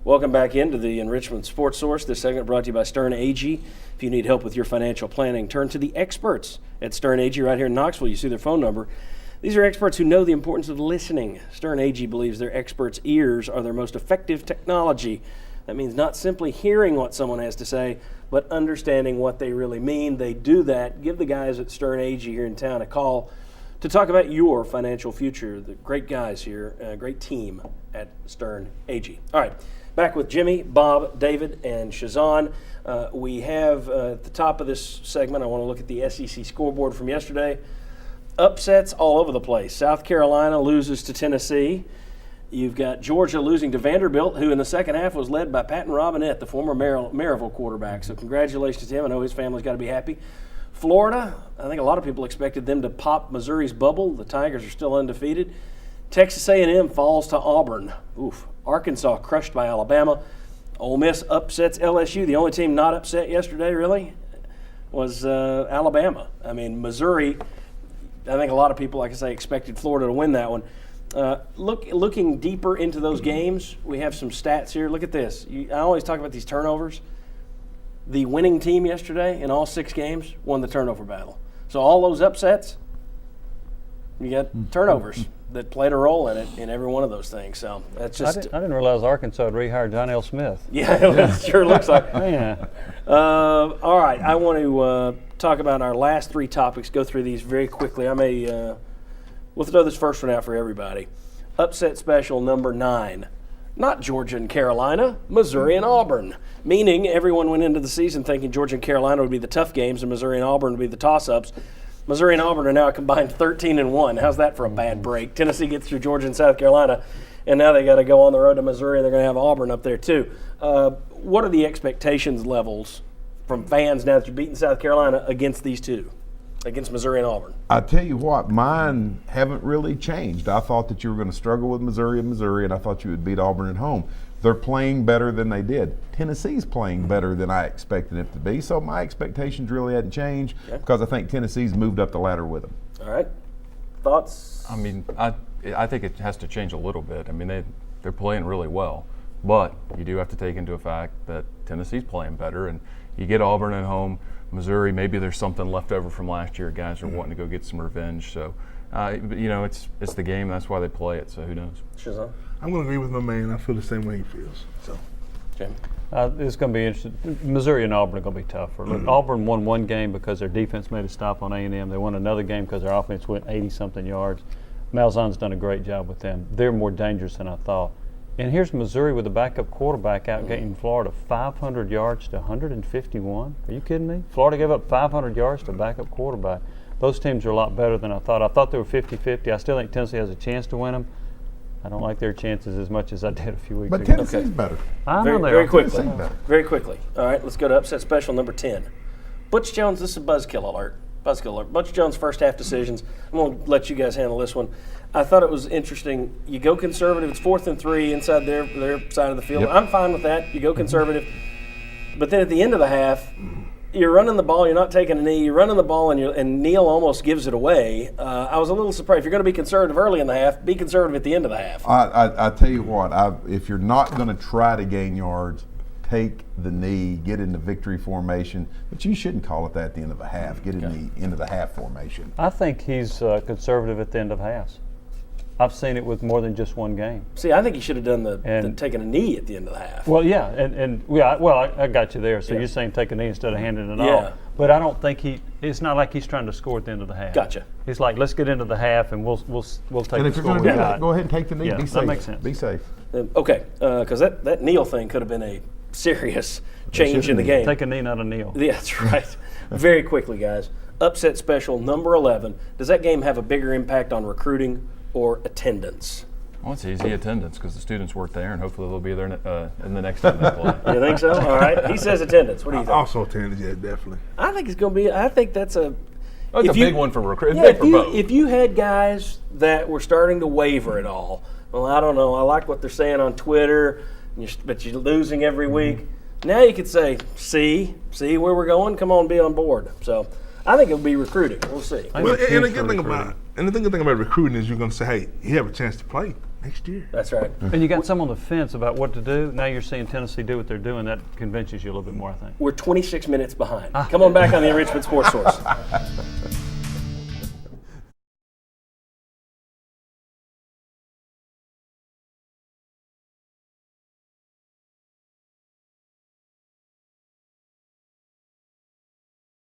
Welcome back into the Enrichment Sports Source. This segment brought to you by Stern Agee. If you need help with your financial planning, turn to the experts at Stern Agee right here in Knoxville. You see their phone number. These are experts who know the importance of listening. Stern Agee believes their experts' ears are their most effective technology. That means not simply hearing what someone has to say, but understanding what they really mean. They do that. Give the guys at Stern Agee here in town a call to talk about your financial future. The great guys here, a great team at Stern Agee. All right. Back with Jimmy, Bob, David, and Shazan. We have at the top of this segment, I want to look at the SEC scoreboard from yesterday. Upsets all over the place. South Carolina loses to Tennessee. You've got Georgia losing to Vanderbilt, who in the second half was led by Patton Robinette, the former Maryville quarterback. So congratulations to him. I know his family's got to be happy. Florida, I think a lot of people expected them to pop Missouri's bubble. The Tigers are still undefeated. Texas A&M falls to Auburn. Oof. Arkansas crushed by Alabama. Ole Miss upsets LSU. The only team not upset yesterday, really, was Alabama. I mean, Missouri, I think a lot of people, like I say, expected Florida to win that one. Looking deeper into those games, we have some stats here. Look at this. I always talk about these turnovers. The winning team yesterday in all 6 games won the turnover battle. So all those upsets, you got turnovers that played a role in it in every one of those things. So that's just. I didn't realize Arkansas had rehired John L. Smith. Yeah, it sure looks like. Yeah. All right, I want to talk about our last 3 topics. Go through these very quickly. We'll throw this first one out for everybody. Upset special number 9. Not Georgia and Carolina, Missouri and Auburn. Meaning everyone went into the season thinking Georgia and Carolina would be the tough games and Missouri and Auburn would be the toss-ups. Missouri and Auburn are now combined 13-1. How's that for a bad break? Tennessee gets through Georgia and South Carolina, and now they got to go on the road to Missouri, and they're going to have Auburn up there too. What are the expectations levels from fans now that you're beating South Carolina against these two, against Missouri and Auburn? I tell you what, mine haven't really changed. I thought that you were going to struggle with Missouri, and I thought you would beat Auburn at home. They're playing better than they did. Tennessee's playing better than I expected it to be, so my expectations really hadn't changed because I think Tennessee's moved up the ladder with them. All right. Thoughts? I mean, I think it has to change a little bit. I mean, they're playing really well, but you do have to take into fact that Tennessee's playing better, and you get Auburn at home. Missouri, maybe there's something left over from last year. Guys are wanting to go get some revenge. So, it's the game. That's why they play it. So who knows? Shazam? I'm going to agree with my man. I feel the same way he feels. So, Jamie? It's going to be interesting. Missouri and Auburn are going to be tougher. Look, Auburn won one game because their defense made a stop on A&M. They won another game because their offense went 80-something yards. Malzahn's done a great job with them. They're more dangerous than I thought. And here's Missouri with a backup quarterback out getting Florida 500 yards to 151. Are you kidding me? Florida gave up 500 yards to a backup quarterback. Those teams are a lot better than I thought. I thought they were 50-50. I still think Tennessee has a chance to win them. I don't like their chances as much as I did a few weeks But ago. Tennessee's better. I know Very they quickly. better. Very quickly. All right, let's go to upset special number 10. Butch Jones, this is a buzzkill alert. Buzzkill alert. Butch Jones' first half decisions. I'm going to let you guys handle this one. I thought it was interesting. You go conservative. It's 4th and 3 inside their side of the field. Yep. I'm fine with that. You go conservative. But then at the end of the half, you're running the ball. You're not taking a knee. You're running the ball, and Neal almost gives it away. I was a little surprised. If you're going to be conservative early in the half, be conservative at the end of the half. I tell you what, if you're not going to try to gain yards, take the knee, get into victory formation. But you shouldn't call it that at the end of a half. Get in the end of the half formation. I think he's conservative at the end of halves. I've seen it with more than just one game. See, I think he should have done the taking a knee at the end of the half. Well, yeah, I got you there. So you're saying take a knee instead of handing it off. But I don't think it's not like he's trying to score at the end of the half. Gotcha. It's like, let's get into the half and we'll take And the if you're score going we to do got. that, go ahead and take the knee. Yeah, Be that safe. makes sense. Be safe. Okay, because that Neal thing could have been a serious change in the game. Take a knee, not a kneel. Yeah, that's right. Very quickly, guys. Upset special number 11. Does that game have a bigger impact on recruiting or attendance? Well, it's easy attendance because the students weren't there, and hopefully they'll be there in the next time they play. You think so? All right. He says attendance. What do you think? also attendance, yeah, definitely. I think it's going to be. I think that's a. It's a big one for recruiting. Yeah, Big for both. if you had guys that were starting to waver at all, well, I don't know. I like what they're saying on Twitter, but you're losing every week. Now you could say, see where we're going. Come on, be on board. So I think it'll be recruiting. We'll see. Well, and the good thing about recruiting is you're going to say, hey, you have a chance to play. Next year. That's right. And you got some on the fence about what to do. Now you're seeing Tennessee do what they're doing. That convinces you a little bit more, I think. We're 26 minutes behind. Come on back on the Enrichment Sports Source.